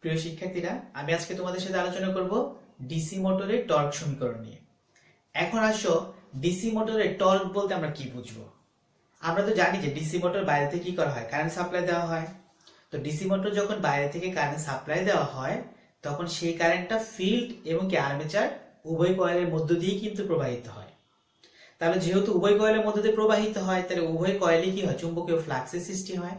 প্রিয় শিক্ষার্থীরা, আমি আজকে তোমাদের সাথে আলোচনা করব ডিসি মোটরের টর্ক সমীকরণ নিয়ে। এখন আসো, ডিসি মোটরের টর্ক বলতে আমরা কি বুঝবো। আমরা তো জানি যে ডিসি মোটর বাইরে থেকে কি করা হয়, কারেন্ট সাপ্লাই দেওয়া হয়। তো ডিসি মোটর যখন বাইরে থেকে কারেন্ট সাপ্লাই দেওয়া হয়, তখন সেই কারেন্টটা ফিল্ড এবং কি আর্মেচার উভয় কয়েলের মধ্য দিয়ে কিন্তু প্রবাহিত হয়। তাহলে যেহেতু উভয় কয়েলের মধ্য দিয়ে প্রবাহিত হয়, তাহলে উভয় কয়েলে কি হয়, চুম্বকীয় ফ্লাক্সের সৃষ্টি হয়।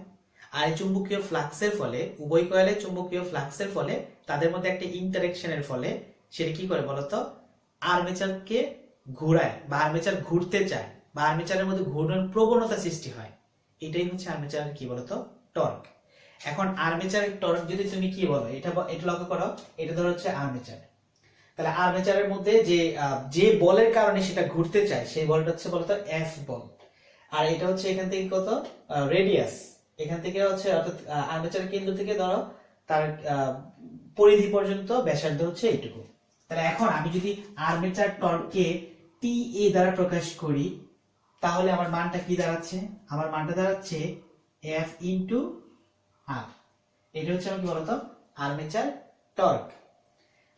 আর এই চুম্বকীয় ফ্লাক্সের ফলে, উভয় কয়েলের চুম্বকীয় ফ্লাক্সের ফলে তাদের মধ্যে একটা ইন্টারেকশনের ফলে সেটা কি করে বলতো, আর্মেচারকে ঘোরায় বা আর্মেচার ঘুরতে চায় বা আর্মেচারের মধ্যে ঘূর্ণন প্রবণতা সৃষ্টি হয়। এটাই হচ্ছে আর্মেচারের কি বলতো, টর্ক। এখন আর্মেচারের টর্ক যদি তুমি কি বলো, এটা লক্ষ্য করো, এটা ধরো হচ্ছে আর্মেচার। তাহলে আর্মেচারের মধ্যে যে বলের কারণে সেটা ঘুরতে চায়, সেই বলটা হচ্ছে বলতো এফ বল। আর এটা হচ্ছে এখান থেকে কত রেডিয়াস, এখান থেকে হচ্ছে অর্থাৎ আর্মেচারের কেন্দ্র থেকে ধরো তার পরিধি পর্যন্ত ব্যাসার্ধ হচ্ছে এইটুকু। তাহলে এখন আমি যদি আর্মেচার টর্ককে টি এ দ্বারা প্রকাশ করি, তাহলে আমার মানটা কি দাঁড়াচ্ছে, আমার মানটা দাঁড়াচ্ছে এফ ইন্টু আর। এটা হচ্ছে আমার কি বলতো আর্মেচার টর্ক।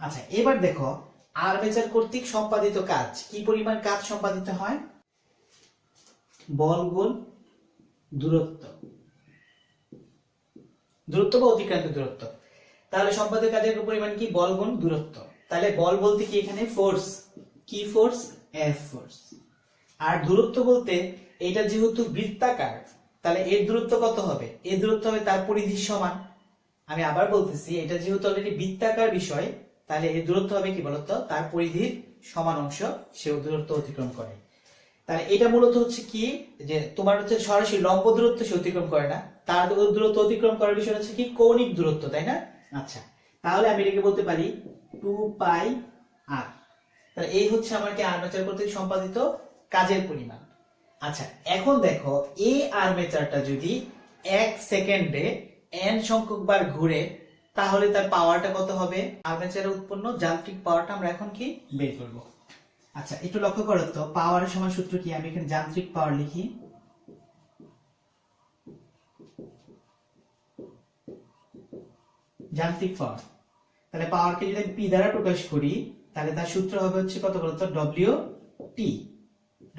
আচ্ছা, এবার দেখো আর্মেচার কর্তৃক সম্পাদিত কাজ, কি পরিমাণ কাজ সম্পাদিত হয়, বল গুণ দূরত্ব, দূরত্ব বা অতিক্রান্ত দূরত্ব। তাহলে সম্পাদিত কাজের পরিমাণ কি, বল গুণ দূরত্ব। তাহলে বল বলতে কি এখানে ফোর্স, কি ফোর্স, এফ ফোর্স। আর দূরত্ব বলতে এটা যেহেতু বৃত্তাকার, তাহলে এর দূরত্ব কত হবে, এর দূরত্ব হবে তার পরিধির সমান। আমি আবার বলতেছি, এটা যেহেতু অলরেডি বৃত্তাকার বিষয়, তাহলে এর দূরত্ব হবে কি বলতো, তার পরিধির সমান অংশ সেও দূরত্ব অতিক্রম করে। তাহলে এটা মূলত হচ্ছে কি, যে তোমার হচ্ছে সরাসরি লম্ব দূরত্ব সে অতিক্রম করে না, তার দূরত্ব অতিক্রম করার বিষয় হচ্ছে কি কৌণিক দূরত্ব, তাই না? আচ্ছা, তাহলে আমি এটাকে বলতে পারি 2πr। তাহলে এই হচ্ছে আমার কি আর্মেচার কর্তৃক সম্পাদিত কাজের পরিমাণ। আচ্ছা, এখন দেখো এই আর্মেচারটা যদি 1 সেকেন্ডে n সংখ্যক বার ঘুরে, তাহলে তার পাওয়ারটা কত হবে, আর্মেচারে উৎপন্ন যান্ত্রিক পাওয়ারটা আমরা এখন কি বের করব। আচ্ছা, একটু লক্ষ্য করো তো, পাওয়ারের সমান সূত্র কি, আমি এখানে যান্ত্রিক পাওয়ার লিখি। যান্ত্রিক পাওয়ার, তাহলে পাওয়ারকে যদি আমি পি দ্বারা প্রকাশ করি, তাহলে তার সূত্র হবে হচ্ছে কত বলতো, ডব্লিউ টি।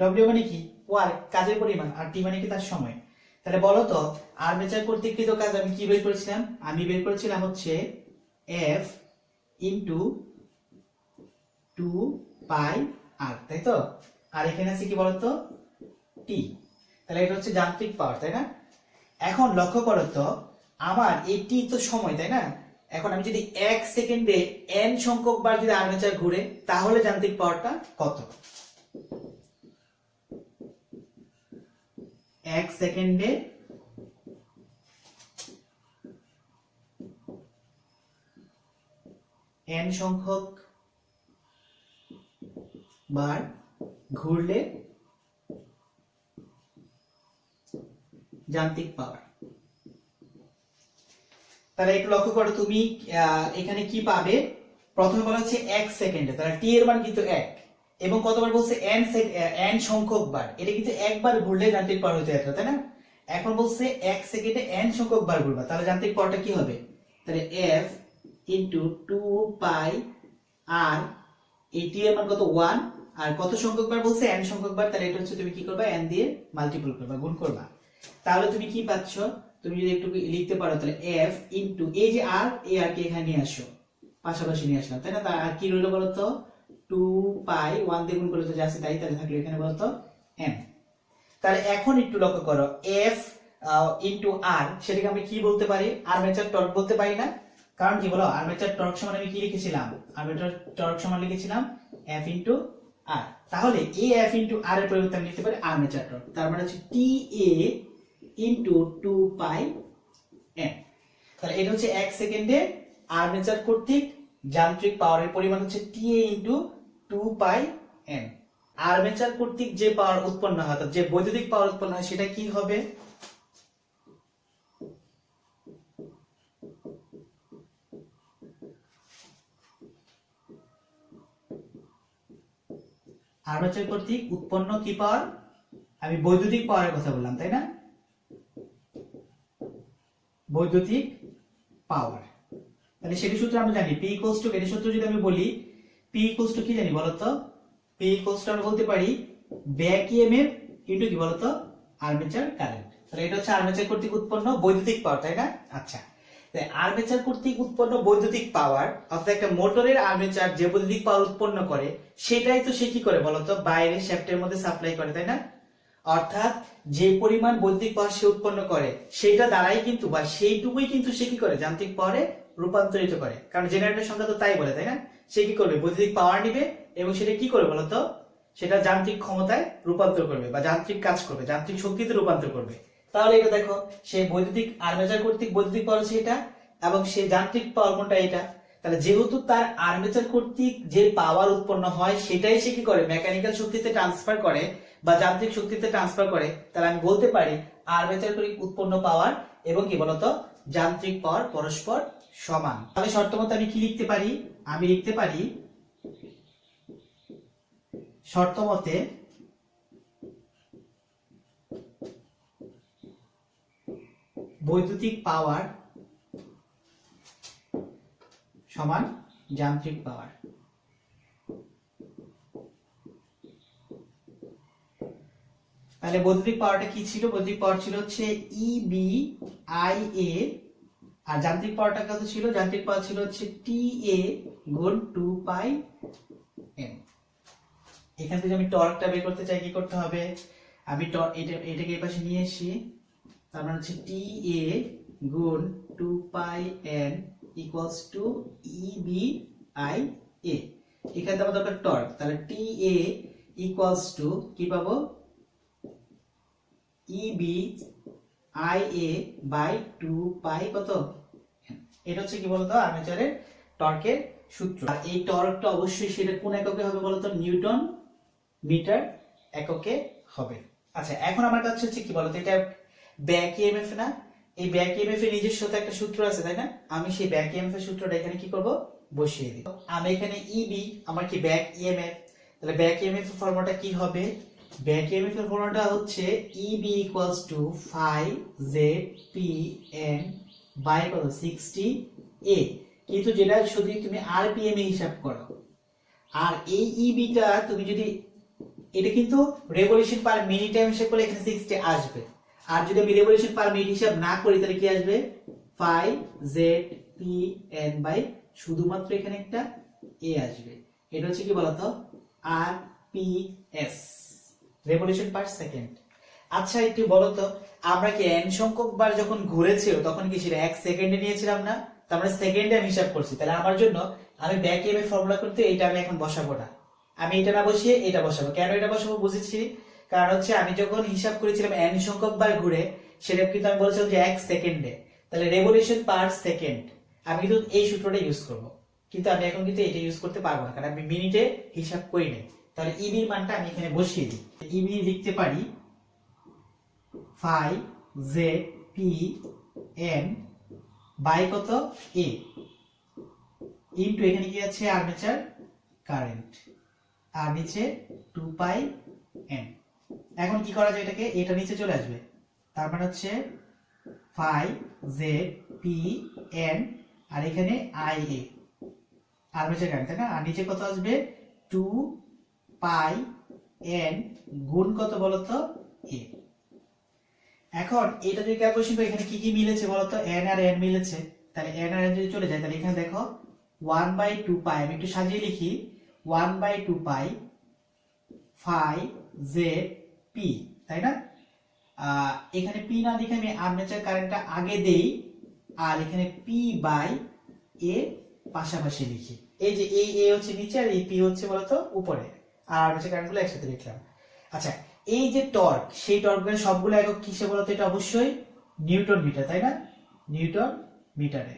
ডব্লিউ মানে কি ওয়ার্ক, কাজের পরিমাণ, আর টি মানে কি তার সময়। তাহলে বলো তো আর্মেচার কর্তৃকৃত কাজ আমি কি বের করেছিলাম, আমি বের করেছিলাম হচ্ছে এফ ইন্টু 2πr, তাই তো? আর এখানে আছে কি বলতো, টি। তাহলে এটা হচ্ছে যান্ত্রিক পাওয়ার, তাই না? এখন লক্ষ্য করো তো, আমার এই টি তো সময়, তাই না? এখন আমি যদি 1 সেকেন্ডে n সংখ্যক বার যদি আর্মেচার ঘুরে, তাহলে যান্ত্রিক পাওয়ারটা কত, 1 সেকেন্ডে n সংখ্যক বার ঘুরলে যান্ত্রিক পাওয়ার। তাহলে একটু লক্ষ্য করো তুমি, এখানে কি পাবে, প্রথমে বলা হচ্ছে 1 সেকেন্ডে, তাহলে টি এর মান কিন্তু 1, এবং কতবার বলছে n সংখ্যক বার, এটা কিন্তু একবার ঘুরলে যান্ত্রিক পাওয়ার হতে যেত, তাই না? এখন বলছে 1 সেকেন্ডে n সংখ্যক বার ঘুরবা, তাহলে যান্ত্রিক পাওয়ারটা কি হবে, তাহলে f ইনটু 2πr। এই টি এর মান কত, 1, আর কত সংখ্যক বার বলছে, n সংখ্যক বার, তাহলে এটা হচ্ছে তুমি কি করবা, n দিয়ে মাল্টিপল করবা, গুণ করবা। তাহলে তুমি কি পাচ্ছ, তুমি যদি একটু লিখতে পারো, তাহলে f ইনটু এই যে r, এই r কে এখানে নিয়ে আসো, পাশাপাশি নিয়ে আসলাম, তাই না? তার আর কি রইলো বলতো, 2π, 1 দিয়ে গুণ করলে তো যা আছে তাই, তাহলে থাকলো এখানে বলতো n। তাহলে এখন একটু লক্ষ্য করো, f ইনটু r, সেটাকে আমি কি বলতে পারি, আর্মেচার টর্ক বলতে পারি না? কারণ কি বলো, আর্মেচার টর্ক সমান আমি কি লিখেছিলাম, আর্মেচার টর্ক সমান লিখেছিলাম f ইনটু r। তাহলে এই f ইনটু r এর পরিবর্তে আমি লিখতে পারি আর্মেচার টর্ক, তার মানে হচ্ছে ta ইনটু 2πn। তাহলে এটা হচ্ছে 1 সেকেন্ডে আর্মেচার কর্তৃক যান্ত্রিক পাওয়ারের পরিমাণ হচ্ছে ta ইনটু 2πn। আর্মেচার কর্তৃক যে পাওয়ার উৎপন্ন হয়, অর্থাৎ যে বৈদ্যুতিক পাওয়ার উৎপন্ন হয়, সেটা কি হবে, আর্মেচার কর্তৃক উৎপন্ন কি পাওয়ার, আমি বৈদ্যুতিক পাওয়ারের কথা বললাম, তাই না? বৈদ্যুতিক পাওয়ার। তাহলে সেটি সূত্র আমরা জানি পি ইকুয়ালস টু, এর সূত্র যদি আমি বলি পি ইকুয়ালস টু কি জানি বলতো, পি ইকুয়ালস টু আমরা বলতে পারি ব্যাক ইএমএফ ইনটু কি বলতো আর্মেচার কারেন্ট। তাহলে এটা হচ্ছে আর্মেচার কর্তৃক উৎপন্ন বৈদ্যুতিক পাওয়ার, তাই না? আচ্ছা, তাই আর্মেচার কর্তৃক উৎপন্ন বৈদ্যুতিক পাওয়ার অর্থাৎ একটা মোটরের আর্মেচার যে বৈদ্যুতিক পাওয়ার উৎপন্ন করে সেটাই তো সে কি করে বলতো বাইরে শ্যাফটের মধ্যে সাপ্লাই করে, তাই না? অর্থাৎ যে পরিমাণ বৈদ্যুতিক পাওয়ার সে উৎপন্ন করে সেটা দ্বারাই কিন্তু বা সেইটুকুই কিন্তু সে কি করে যান্ত্রিক পাওয়ারে রূপান্তরিত করে, কারণ জেনারেটর সংখ্যা তো তাই বলে, তাই না? সে কি করবে বৈদ্যুতিক পাওয়ার নিবে এবং সেটা কি করবে বলতো সেটা যান্ত্রিক ক্ষমতায় রূপান্তর করবে বা যান্ত্রিক কাজ করবে, যান্ত্রিক শক্তিতে রূপান্তর করবে। তাহলে এটা দেখো সে বৈদ্যুতিক আর্মেচার কর্তৃক বৈদ্যুতিক পাওয়ার হচ্ছে এটা এবং সে যান্ত্রিক পাওয়ার কোনটা এটা। তাহলে যেহেতু তার আর্মেচার কর্তৃক যে পাওয়ার উৎপন্ন হয় সেটাই সে কি করে মেকানিক্যাল শক্তিতে ট্রান্সফার করে বা যান্ত্রিক শক্তিতে ট্রান্সফার করে, তাহলে আমি বলতে পারি আর্মেচার কর্তৃক উৎপন্ন পাওয়ার এবং কি বলতো যান্ত্রিক পাওয়ার পরস্পর সমান। তাহলে শর্ত মতে আমি কি লিখতে পারি, আমি লিখতে পারি শর্ত মতে বৈদ্যুতিক পাওয়ার সমান যান্ত্রিক পাওয়ার। তাহলে বৈদ্যুতিক পাওয়ারটা কি ছিল, বৈদ্যুতিক পাওয়ার ছিল হচ্ছে ইবি আই এ, আর যান্ত্রিক পাওয়ারটা কত ছিল, যান্ত্রিক পাওয়ার ছিল হচ্ছে টি এ গুণ 2 পাই এন। এখান থেকে আমি টর্কটা বের করতে চাই কি করতে হবে, আমি এটাকে এই পাশে নিয়ে আসি, তার মানে হচ্ছে টি এ গুণ 2 pi N equals to E B I A. এখানে তো আমার দরকার টর্ক, তাহলে টি এ ইকুয়ালস টু কি পাবো ইবি আই এ বাই 2 পাই কত, এটা হচ্ছে কি বলতো আর্মেচারের টর্কের সূত্র। আর এই টর্কটা অবশ্যই সেটা কোন এককে হবে বলতো নিউটন মিটার এককে হবে। আচ্ছা, এখন আমার কাছে হচ্ছে কি বলতো এটা ব্যাক ইএমএফ না, এই ব্যাক ইএমএফ এর নিজস্ব একটা সূত্র আছে, তাই না? আমি সেই ব্যাক ইএমএফ এর সূত্রটা এখানে কি করব বসিয়ে দিব। আমি এখানে ইবি আমার কি ব্যাক ইএমএফ, তাহলে ব্যাক ইএমএফ এর ফর্মুলাটা কি হবে, ব্যাক ইএমএফ এর ফর্মুলাটা হচ্ছে E B equals to 5 Z P N by কত 60 এ, কিন্তু যেটা শুধু তুমি আরপিএম এ হিসাব করো। আর এই ইবিটা তুমি যদি এটা কিন্তু রেভলিউশন পার মিনিট টাইম হিসাব করলে এখানে 60 আসবে, আর যদি আমি রেভলিউশন পার মিনিট হিসাব না করি তাহলে কি আসবে 5 জেড পি এন বাই শুধুমাত্র এখানে একটা এ আসবে। এটা হচ্ছে কি বলতো আরপিএস, রেভলিউশন পার সেকেন্ড। আচ্ছা একটু বলতো আমরা কি এন সংখ্যক বার যখন ঘুরেছিল তখন কি সেটা 1 সেকেন্ডে নিয়েছিলাম না, তার মানে সেকেন্ডে আমি হিসাব করছি। তাহলে আমার জন্য আমি ব্যাক ইএমএফ ফর্মুলা করতে এটা আমি এখন বসাবো না, আমি এটা না বসিয়ে এটা বসাবো। কেন এটা বসাবো বুঝেছি, কারণ হচ্ছে আমি যখন হিসাব করেছিলাম এন সংখ্যক বার ঘুরে সেটা কিন্তু আমি বলেছিলাম যে 1 সেকেন্ডে, তাহলে রেভলিউশন পার সেকেন্ড আমি কিন্তু এই সূত্রটা ইউজ করব, কিন্তু আমি এখন কিন্তু এটা ইউজ করতে পারবো না কারণ আমি মিনিটে হিসাব করি নাই। তাহলে ইবি এর মানটা আমি এখানে বসিয়ে দিই, ইবি লিখতে পারি 5 জেড পি এন বাই কত এ ইনটু এখানে কি আছে আর্মেচার কারেন্ট আর নিচে 2 পাই এন। এখন কি করা যায় এটাকে, এটা নিচে চলে আসবে, তার মানে হচ্ছে 5 জেড পি এন আর এখানে আই এ আর্মেচার কারেন্ট, তাই না? আর নিচে কত আসবে 2 পাই এন গুণ কত বলতো এ। এখন এটা যদি ক্যালকুলেশন করি এখানে কি কি মিলেছে বলতো, এন আর এন মিলেছে, তাহলে এন আর এন যদি চলে যায় তাহলে এখানে দেখো 1/2 পাই, আমি একটু সাজিয়ে লিখি 1/2 পাই 5 জেড পি, তাই না? এখানে পি না লিখে আমি আর্মেচার কারেন্টটা আগে দেই আর এখানে পি বাই এ পাশাপাশি লিখি। এই যে এ হচ্ছে নিচে আর এই পি হচ্ছে বলতো উপরে, আর আর্মেচার কারেন্টগুলো একসাথে লিখলাম। আচ্ছা, এই যে টর্ক সেই টর্কের সবগুলো একক কিসে বলতো, এটা অবশ্যই নিউটন মিটার, তাই না? নিউটন মিটারে,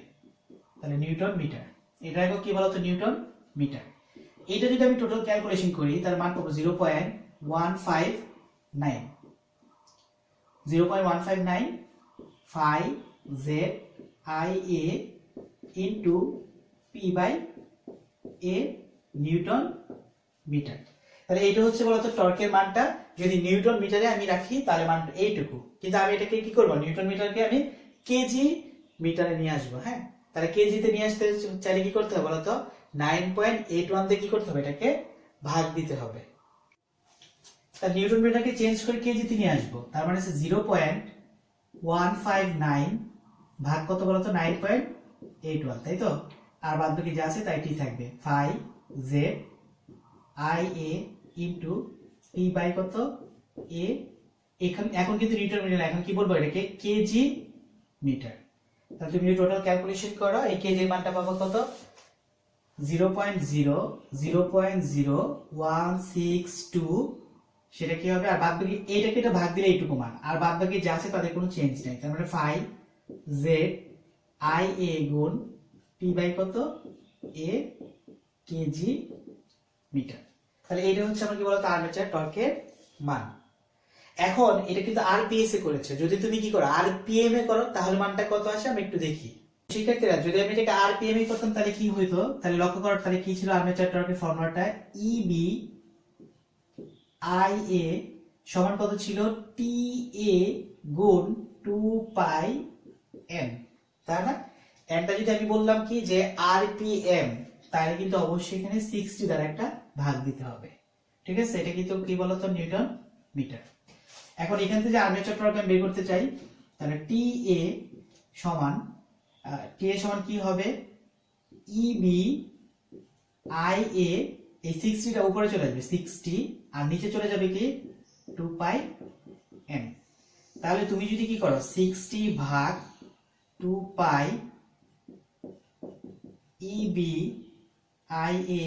তাহলে নিউটন মিটার এটা একক কি বলতো নিউটন মিটার। এটা যদি আমি টোটাল ক্যালকুলেশন করি তার মান পাবো 0.159 5 Z I A into P by A newton metre. তাহলে এটা হচ্ছে বলতো টর্কের মানটা যদি নিউটন মিটারে আমি রাখি তাহলে মান এইটুকু, কিন্তু আমি এটাকে কি করব নিউটন মিটারকে আমি কেজি মিটারে নিয়ে আসবো। হ্যাঁ, তাহলে কেজিতে নিয়ে আসতে চাইলে কি করতে হবে বলতো 9.81 দিয়ে কি করতে হবে এটাকে ভাগ দিতে হবে। তা নিউটন মিটারকে চেঞ্জ করে কেজিতে নিয়ে আসবো, তার মানে 0.159 ভাগ কত বলতো 9.81, তাই তো? আর বাদ বাকি যা আছে তাই ঠিক থাকবে 5 z i a into p by কত a। এখন কিন্তু নিউটন মিটার, এখন কি বলবো এটাকে কেজি মিটার। তাহলে তুমি টোটাল ক্যালকুলেশন করো, এই কেজির মানটা পাবো কত 0.0162, সেটা কি হবে? আর বাদ বাকি এইটাকে এটা ভাগ দিলে এইটুকু মান, আর বাদ বাকি যা আছে তাদের কোনো চেঞ্জ নেই। তার মানে 5 z i a গুণ p বাই কত a কেজি মিটার। তাহলে এটা হচ্ছে আমরা কি বলতো আর্মেচার টর্কের মান। এখন এটা কিন্তু আরপিএস এ করেছে, যদি তুমি কি করো আরপিএম এ করো তাহলে মানটা কত আসে আমরা একটু দেখি। শিক্ষার্থীরা যদি আমি এটাকে আরপিএম এ করতাম তাহলে কি হইতো? তাহলে লক্ষ্য করো, তাহলে কি ছিল আর্মেচার টর্কের ফর্মুলাটা? ইবি আই এ সমান কত ছিল? টি এ গুণ 2 পাই এম, তাই না? এনটা যদি আমি বললাম কি যে আরপিএম, তাহলে কিন্তু অবশ্যই এখানে 60 দ্বারা একটা ভাগ দিতে হবে, ঠিক আছে? এটা কিন্তু কি বলতো নিউটন মিটার। এখন এখান থেকে আর্মেচার টর্ক আমি বের করতে চাই, তাহলে টি এ সমান কি হবে? ইবি আই এ, এই 60টা উপরে চলে আসবে 60, আর নিচে চলে যাবে কি 2 পাই এম। তাহলে তুমি যদি কি করো 60 ভাগ 2 পাই ইবি আই এ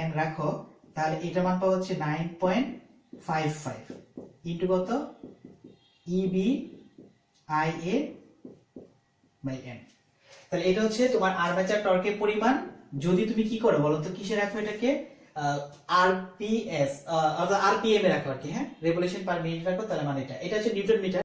এন রাখো, তাহলে এটা মান পাওয়া হচ্ছে 9.55 ইন্টু কত ইবি আই এ বাই এন। তাহলে এটা হচ্ছে তোমার আর্মেচার টর্কের পরিমাণ। যদি তুমি কি করো বলো তো কিসে রাখো এটাকে? আরপিএস অর্থাৎ আরপিএম এ রাখো আর কি, হ্যাঁ, রেভলিউশন পার মিনিট রাখো, তাহলে মানে এটা হচ্ছে নিউটন মিটার।